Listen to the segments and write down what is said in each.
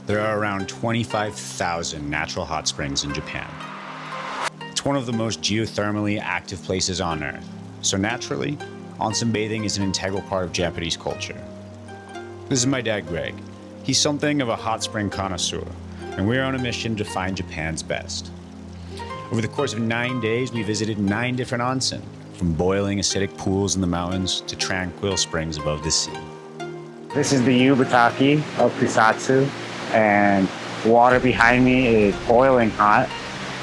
There are around 25,000 natural hot springs in Japan. It's one of the most geothermally active places on Earth, so naturally, onsen bathing is an integral part of Japanese culture. This is my dad, Greg. He's something of a hot spring connoisseur, and we're on a mission to find Japan's best. Over the course of 9 days, we visited 9 different onsen, from boiling acidic pools in the mountains to tranquil springs above the sea. This is the Yubataki of Kusatsu, and the water behind me is boiling hot,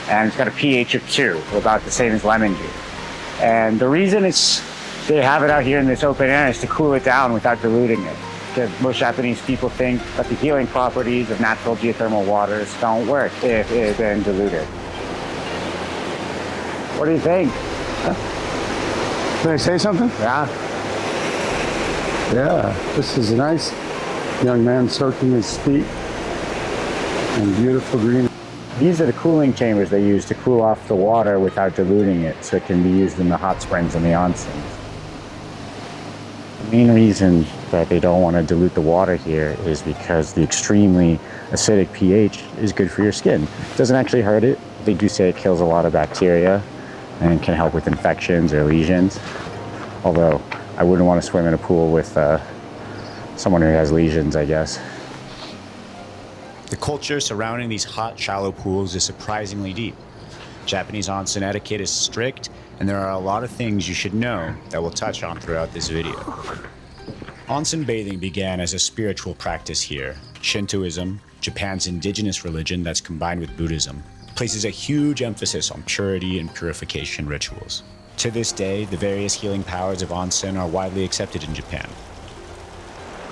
and it's got a pH of 2, about the same as lemon juice. And the reason they have it out here in this open air is to cool it down without diluting it. Because most Japanese people think that the healing properties of natural geothermal waters don't work if it's been diluted. What do you think? Can I say something? Yeah. Yeah, this is a nice young man soaking his feet in beautiful green. These are the cooling chambers they use to cool off the water without diluting it, so it can be used in the hot springs and the onsens. The main reason that they don't want to dilute the water here is because the extremely acidic pH is good for your skin. It doesn't actually hurt it. They do say it kills a lot of bacteria and can help with infections or lesions. Although I wouldn't want to swim in a pool with someone who has lesions, I guess. The culture surrounding these hot, shallow pools is surprisingly deep. Japanese onsen etiquette is strict, and there are a lot of things you should know that we'll touch on throughout this video. Onsen bathing began as a spiritual practice here. Shintoism, Japan's indigenous religion that's combined with Buddhism, places a huge emphasis on purity and purification rituals. To this day, the various healing powers of onsen are widely accepted in Japan.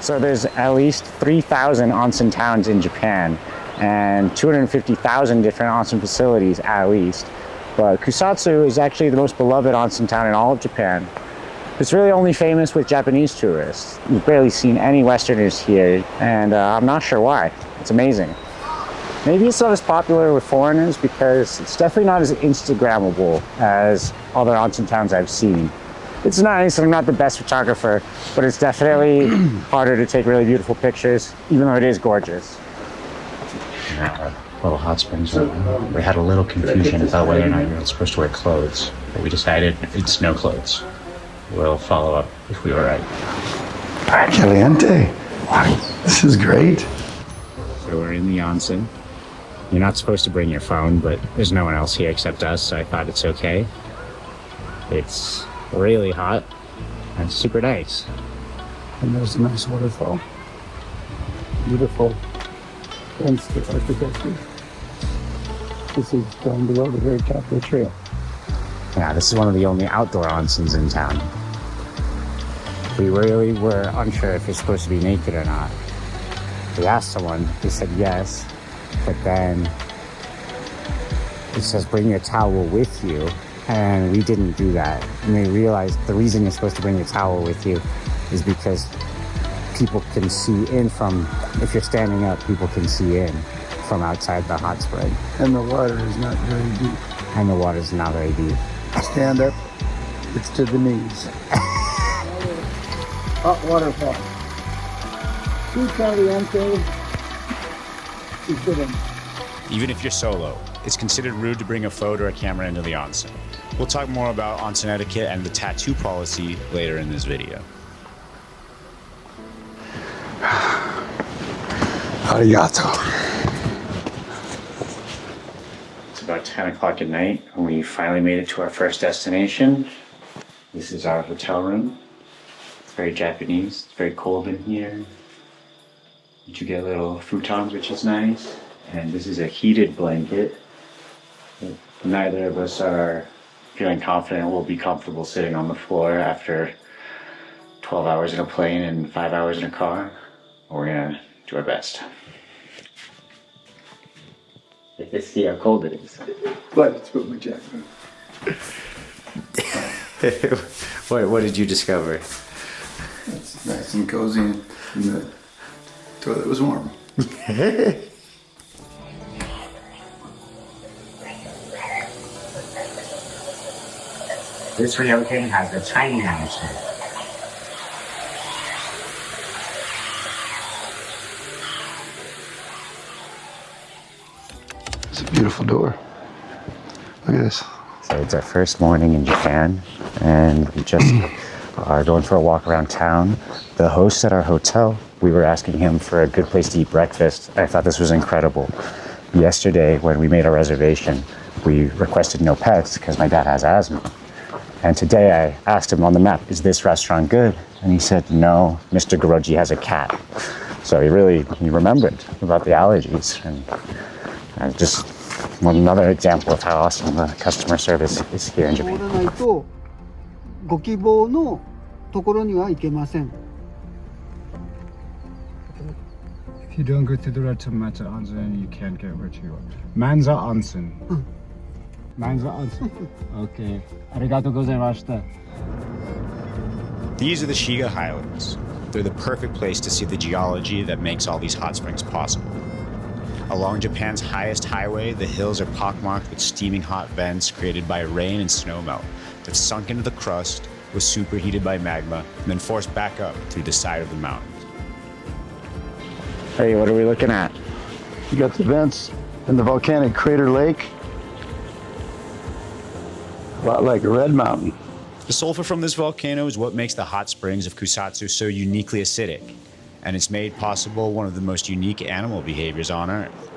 So there's at least 3,000 onsen towns in Japan and 250,000 different onsen facilities at least. But Kusatsu is actually the most beloved onsen town in all of Japan. It's really only famous with Japanese tourists. You've barely seen any Westerners here, and I'm not sure why. It's amazing. Maybe it's not as popular with foreigners because it's definitely not as Instagrammable as other onsen towns I've seen. It's nice, and I'm not the best photographer, but it's definitely harder to take really beautiful pictures, even though it is gorgeous. Little hot springs. We had a little confusion about whether or not you were supposed to wear clothes, but we decided it's no clothes. We'll follow up if we were right. Caliente. Wow, this is great. So we're in the onsen. You're not supposed to bring your phone, but there's no one else here except us, so I thought it's okay. It's really hot and super nice. And there's a nice waterfall. Beautiful landscape architecture. This is down below the very top of the trail. Yeah, this is one of the only outdoor onsens in town. We really were unsure if you're supposed to be naked or not. We asked someone, they said yes, but then it says bring your towel with you, and we didn't do that. And we realized the reason you're supposed to bring your towel with you is because people can see in from, if you're standing up, people can see in from outside the hot spring. And the water is not very deep. And the water's not very deep. Stand up, it's to the knees. Hot waterfall. Too caliente. Too fitting. Even if you're solo, it's considered rude to bring a phone or a camera into the onsen. We'll talk more about onsen etiquette and the tattoo policy later in this video. Arigato. It's about 10 o'clock at night, and we finally made it to our first destination. This is our hotel room. It's very Japanese. It's very cold in here. You get little futons, which is nice. And this is a heated blanket. Neither of us are feeling confident we'll be comfortable sitting on the floor after 12 hours in a plane and 5 hours in a car. We're gonna do our best. Let's see how cold it is. But it's put my jacket on. What did you discover? It's nice and cozy, and the toilet was warm. This ryokan has a tiny house. It's a beautiful door. Look at this. So it's our first morning in Japan, and we just are going for a walk around town. The host at our hotel, we were asking him for a good place to eat breakfast. I thought this was incredible. Yesterday, when we made our reservation, we requested no pets because my dad has asthma. And today I asked him on the map, is this restaurant good? And he said, no, Mr. Goroji has a cat. So he remembered about the allergies. And just another example of how awesome the customer service is here in Japan. 通らないとご希望のところには行けません。 If you don't go to the Matcha Onsen, you can't get what you want. Manza Onsen. Manza Onsen. Okay. Arigatou gozaimashita. These are the Shiga Highlands. They're the perfect place to see the geology that makes all these hot springs possible. Along Japan's highest highway, the hills are pockmarked with steaming hot vents created by rain and snowmelt that sunk into the crust, was superheated by magma, and then forced back up through the side of the mountains. Hey, what are we looking at? You got the vents in the volcanic crater lake. A lot like a red mountain. The sulfur from this volcano is what makes the hot springs of Kusatsu so uniquely acidic, and it's made possible one of the most unique animal behaviors on Earth.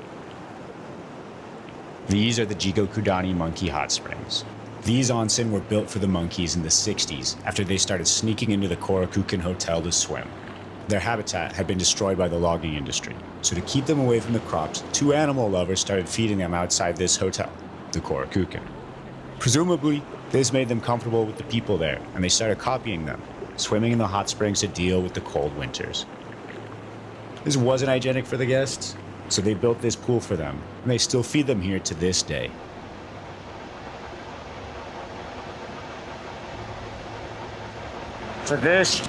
These are the Jigokudani monkey hot springs. These onsen were built for the monkeys in the 60s after they started sneaking into the Korakuken Hotel to swim. Their habitat had been destroyed by the logging industry, so to keep them away from the crops, two animal lovers started feeding them outside this hotel, the Korakuken. Presumably, this made them comfortable with the people there, and they started copying them, swimming in the hot springs to deal with the cold winters. This wasn't hygienic for the guests, so they built this pool for them, and they still feed them here to this day. So this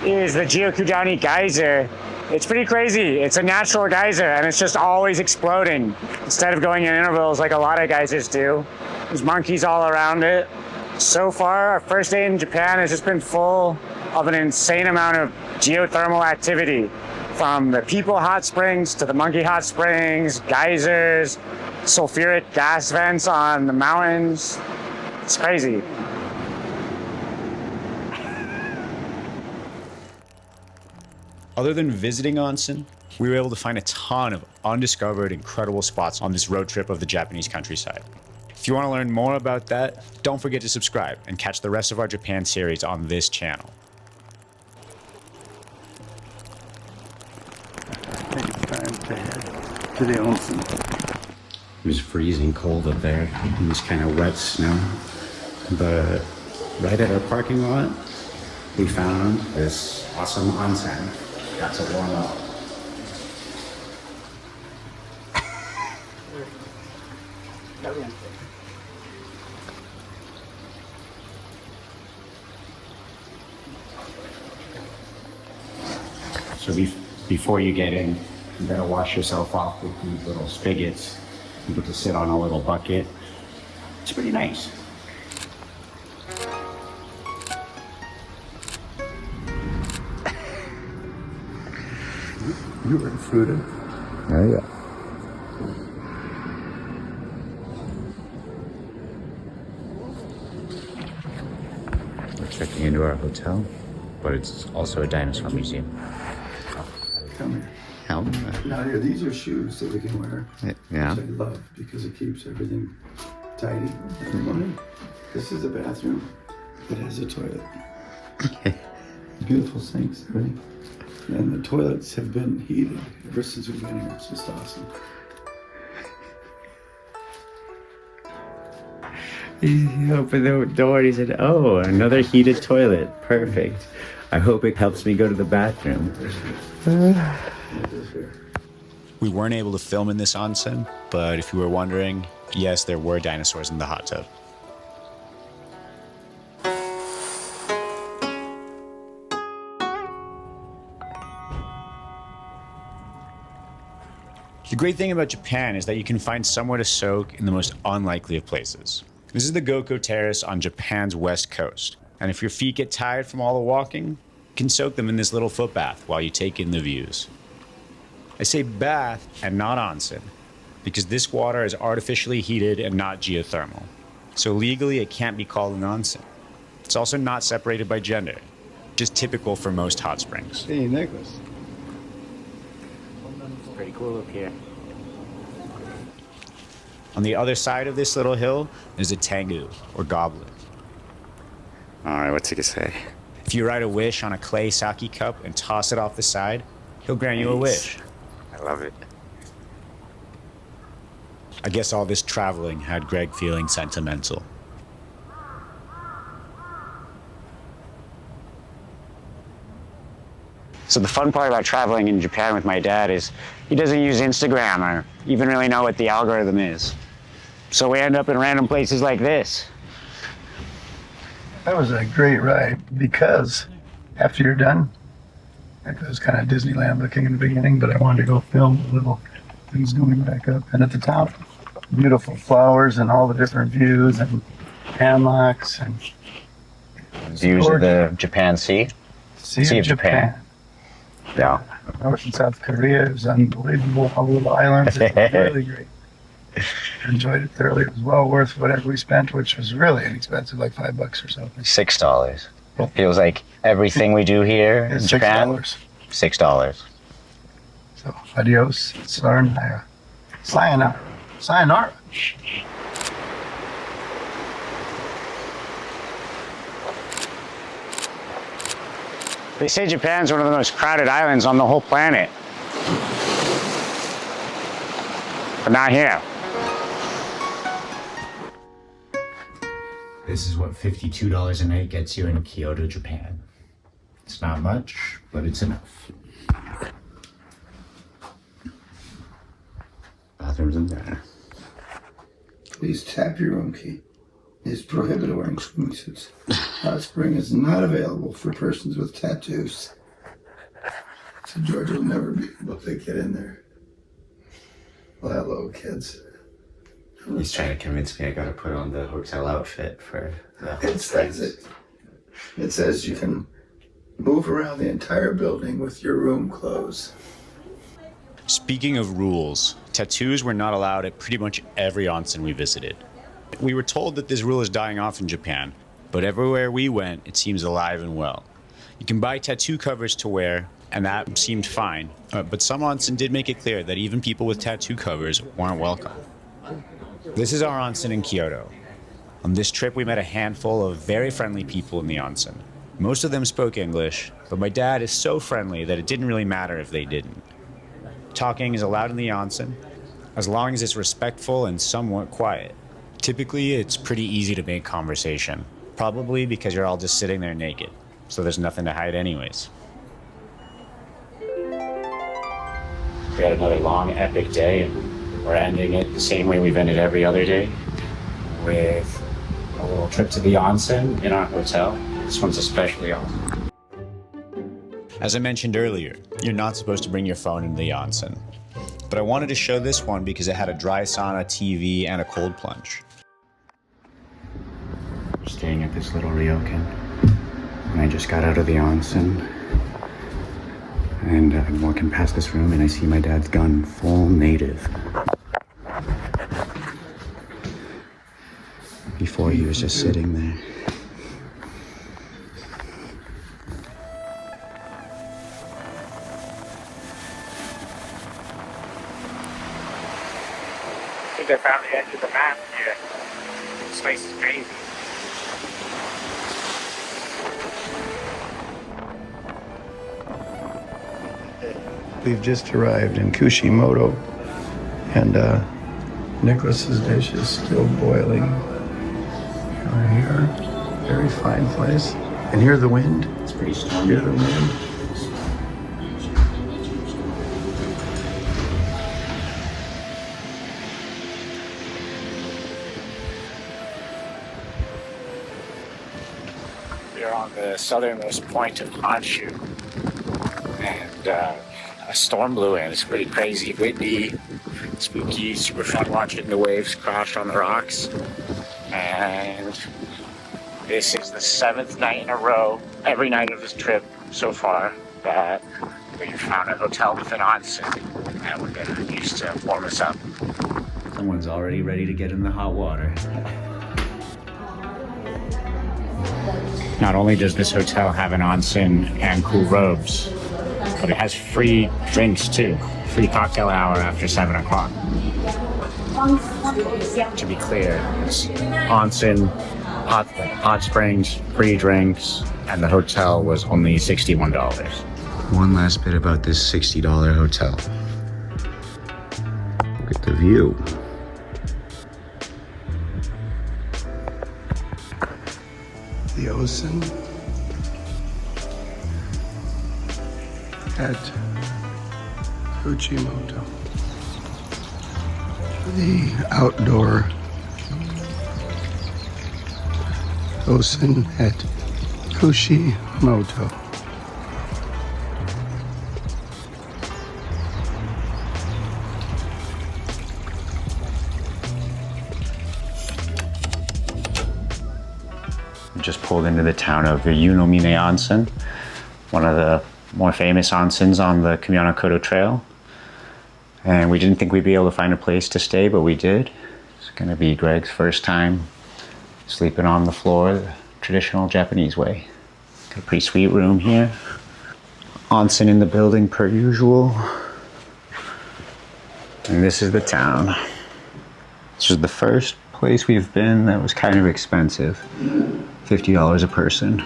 is the Jigokudani geyser. It's pretty crazy. It's a natural geyser and it's just always exploding instead of going in intervals like a lot of geysers do. There's monkeys all around it. So far, our first day in Japan has just been full of an insane amount of geothermal activity, from the people hot springs to the monkey hot springs, geysers, sulfuric gas vents on the mountains. It's crazy. Other than visiting onsen, we were able to find a ton of undiscovered, incredible spots on this road trip of the Japanese countryside. If you want to learn more about that, don't forget to subscribe and catch the rest of our Japan series on this channel. Take time to head to the onsen. It was freezing cold up there. It was kind of wet snow. But right at our parking lot, we found this awesome onsen. Got to warm up. So before you get in, you gotta wash yourself off with these little spigots. You get to sit on a little bucket. It's pretty nice. You were fruited. Oh yeah. We're checking into our hotel, but it's also a dinosaur museum. Come here. How? Now here, these are shoes that we can wear. Yeah. Which I love because it keeps everything tidy. And this is a bathroom that has a toilet. Beautiful sinks, right? And the toilets have been heated ever since we've been here. It's just awesome. He opened the door and he said, "Oh, another heated toilet. Perfect. I hope it helps me go to the bathroom." We weren't able to film in this onsen, but if you were wondering, yes, there were dinosaurs in the hot tub. The great thing about Japan is that you can find somewhere to soak in the most unlikely of places. This is the Goko Terrace on Japan's west coast, and if your feet get tired from all the walking, you can soak them in this little foot bath while you take in the views. I say bath and not onsen, because this water is artificially heated and not geothermal. So legally, it can't be called an onsen. It's also not separated by gender, which is typical for most hot springs. Hey, Nicholas. It's pretty cool up here. On the other side of this little hill, there's a tengu, or goblet. All right, what's he gonna say? If you write a wish on a clay sake cup and toss it off the side, he'll grant you a wish. I love it. I guess all this traveling had Greg feeling sentimental. So the fun part about traveling in Japan with my dad is he doesn't use Instagram or even really know what the algorithm is. So we end up in random places like this. That was a great ride because after you're done, like it was kind of Disneyland looking in the beginning, but I wanted to go film the little things going back up. And at the top, beautiful flowers and all the different views and hammocks and Views of the Japan Sea. Sea of Japan. Yeah. North and South Korea. It was unbelievable. All the little islands. It was really great. Enjoyed it thoroughly. It was well worth whatever we spent, which was really inexpensive, like $5 or something. $6. Feels like everything we do here in It's Japan. $6. $6. So, adios. Sayonara. Sayonara. Sayonara. They say Japan's one of the most crowded islands on the whole planet. But not here. This is what $52 a night gets you in Kyoto, Japan. It's not much, but it's enough. Bathrooms in there. Please tap your room key. It is prohibited wearing swimming suits. Hot spring is not available for persons with tattoos. So George will never be able to get in there. Well, hello, kids. He's trying to convince me I gotta put on the hotel outfit for the It says it. It says you can move around the entire building with your room clothes. Speaking of rules, tattoos were not allowed at pretty much every onsen we visited. We were told that this rule is dying off in Japan, but everywhere we went, it seems alive and well. You can buy tattoo covers to wear, and that seemed fine, but some onsen did make it clear that even people with tattoo covers weren't welcome. This is our onsen in Kyoto. On this trip, we met a handful of very friendly people in the onsen. Most of them spoke English, but my dad is so friendly that it didn't really matter if they didn't. Talking is allowed in the onsen, as long as it's respectful and somewhat quiet. Typically, it's pretty easy to make conversation, probably because you're all just sitting there naked, so there's nothing to hide anyways. We had another long, epic day, and we're ending it the same way we've ended every other day, with a little trip to the onsen in our hotel. This one's especially awesome. As I mentioned earlier, you're not supposed to bring your phone into the onsen, but I wanted to show this one because it had a dry sauna, TV, and a cold plunge. We're staying at this little ryokan, and I just got out of the onsen, and I'm walking past this room, and I see my dad's gun, full native. Before he was just sitting there. I think I found the edge of the map here. This place is crazy. We've just arrived in Kushimoto, and Nicholas's dish is still boiling. We're here, very fine place. And hear the wind. It's pretty stormy. Hear the wind. We're on the southernmost point of Honshu, and a storm blew in. It's pretty crazy, windy, spooky, super fun watching the waves crash on the rocks. And this is the 7th night in a row, every night of this trip so far, that we found a hotel with an onsen, and we're gonna use to warm us up. Someone's already ready to get in the hot water. Not only does this hotel have an onsen and cool robes, but it has free drinks too. Free cocktail hour after 7 o'clock. To be clear, it's onsen, hot springs, free drinks, and the hotel was only $61. One last bit about this $60 hotel. Look at the view. The Onsen at Kushimoto. The outdoor Onsen at Kushimoto. We just pulled into the town of Yunomine Onsen, one of the more famous onsens on the Kumano Kodo Trail. And we didn't think we'd be able to find a place to stay, but we did. It's gonna be Greg's first time sleeping on the floor the traditional Japanese way. Got a pretty sweet room here. Onsen in the building per usual. And this is the town. This is the first place we've been that was kind of expensive. $50 a person.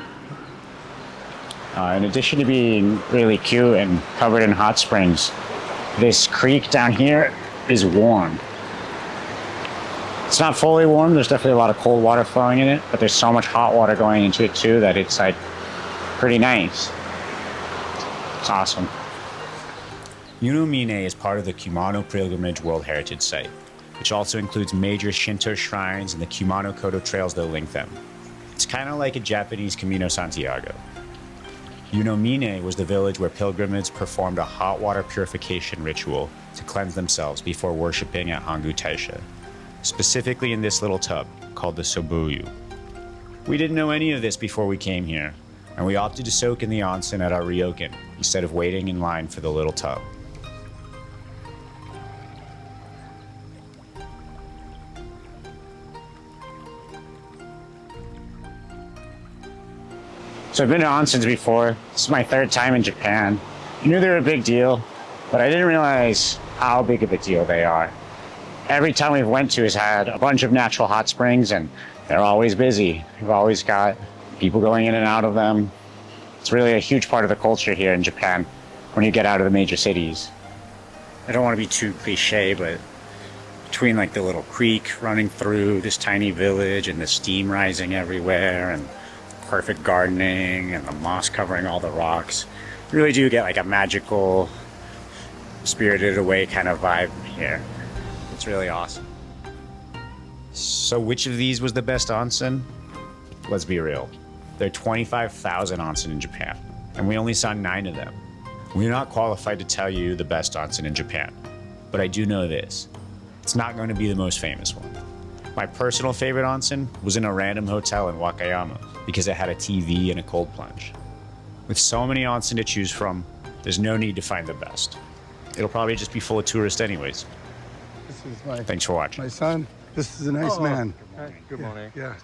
In addition to being really cute and covered in hot springs, this creek down here is warm. It's not fully warm, there's definitely a lot of cold water flowing in it, but there's so much hot water going into it too that it's like pretty nice. It's awesome. Yunomine is part of the Kumano Pilgrimage World Heritage Site, which also includes major Shinto shrines and the Kumano Kodo trails that link them. It's kind of like a Japanese Camino Santiago. Yunomine was the village where pilgrims performed a hot water purification ritual to cleanse themselves before worshipping at Hangu Taisha, specifically in this little tub called the Sobuyu. We didn't know any of this before we came here, and we opted to soak in the onsen at our ryokan instead of waiting in line for the little tub. So I've been to onsens before. This is my third time in Japan. I knew they were a big deal, but I didn't realize how big of a deal they are. Every time we've went to has had a bunch of natural hot springs, and they're always busy. We've always got people going in and out of them. It's really a huge part of the culture here in Japan when you get out of the major cities. I don't want to be too cliche, but between like the little creek running through this tiny village and the steam rising everywhere and perfect gardening and the moss covering all the rocks, you really do get like a magical, spirited away kind of vibe here. It's really awesome. So which of these was the best onsen? Let's be real. There are 25,000 onsen in Japan, and we only saw 9 of them. We're not qualified to tell you the best onsen in Japan, but I do know this. It's not going to be the most famous one. My personal favorite onsen was in a random hotel in Wakayama because it had a TV and a cold plunge. With so many onsen to choose from, there's no need to find the best. It'll probably just be full of tourists anyways. This is Thanks for watching. my son. This is a nice man. Good morning. Yeah.